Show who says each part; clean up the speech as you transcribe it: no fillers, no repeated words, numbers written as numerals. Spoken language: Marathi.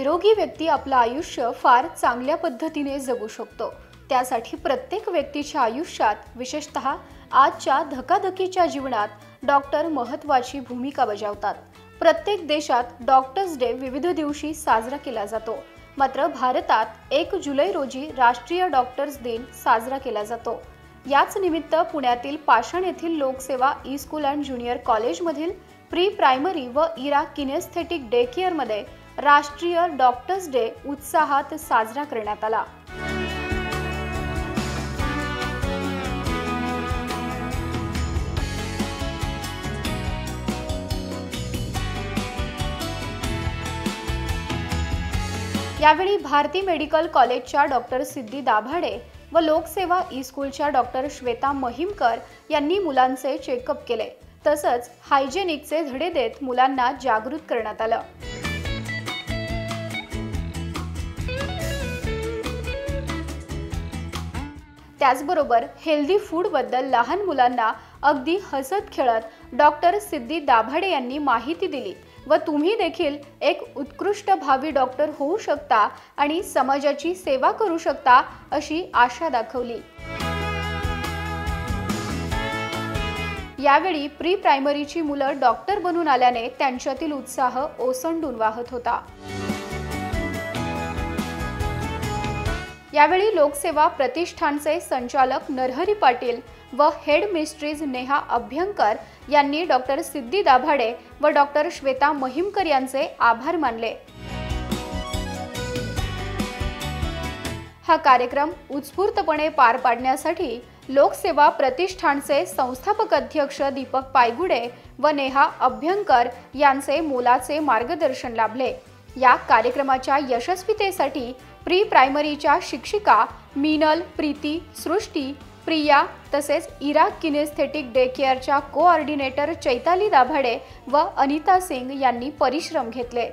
Speaker 1: निरोगी व्यक्ती आपलं आयुष्य फार चांगल्या पद्धतीने जगू शकतो। त्यासाठी प्रत्येक व्यक्तीच्या आयुष्यात, विशेषतः आजच्या धकाधकीच्या जीवनात, डॉक्टर महत्त्वाची भूमिका बजावतात। प्रत्येक देशात डॉक्टर्स डे विविध दिवशी साजरा केला जातो। मात्र भारतात 1 जुलै रोजी राष्ट्रीय डॉक्टर्स दिन साजरा केला जातो। याच निमित्त पुण्यातील पाषाण येथील लोकसेवा ई-स्कूल अँड ज्युनियर कॉलेजमधील प्री प्रायमरी व इरा किनेस्थेटिक डे केअर मध्ये राष्ट्रीय डॉक्टर्स डे उत्साहात साजरा करण्यात आला। यावेळी भारती मेडिकल कॉलेजच्या डॉक्टर सिद्धी दाभाडे व लोकसेवा ई-स्कूलच्या डॉक्टर श्वेता महिमकर यांनी मुलांचे चेकअप केले। तसंच हायजेनिकचे धडे देत मुलांना जागृत करण्यात आलं। त्याचबरोबर हेल्दी फूड बद्दल लहान मुलांना अगदी हसत खेळत डॉक्टर सिद्धी दाभाडे यांनी माहिती दिली व तुम्ही देखील एक उत्कृष्ट भावी डॉक्टर होऊ शकता आणि समाजाची सेवा करू शकता अशी आशा दाखवली। यावेळी प्री प्रायमरीची मुलं डॉक्टर बनून आल्याने त्यांच्यातील उत्साह ओसंडून वाहत होता। यावेळी लोकसेवा प्रतिष्ठानचे संचालक नरहरी पाटील व हेड मिस्ट्रीज नेहा अभ्यंकर यांनी डॉक्टर सिद्धी दाभाडे व डॉक्टर श्वेता महिमकर यांचे आभार मानले। हा कार्यक्रम उत्स्फूर्तपणे पार पाडण्यासाठी लोकसेवा प्रतिष्ठानचे संस्थापक अध्यक्ष दीपक पायगुडे व नेहा अभ्यंकर यांचे मोलाचे मार्गदर्शन लाभले। या कार्यक्रमाच्या यशस्वीतेसाठी प्री प्रायमरीच्या शिक्षिका मीनल, प्रीती, सृष्टी, प्रिया तसेच इरा किनेस्थेटिक डे केअरच्या कोऑर्डिनेटर चैताली दाभाडे व अनिता सिंग यांनी परिश्रम घेतले।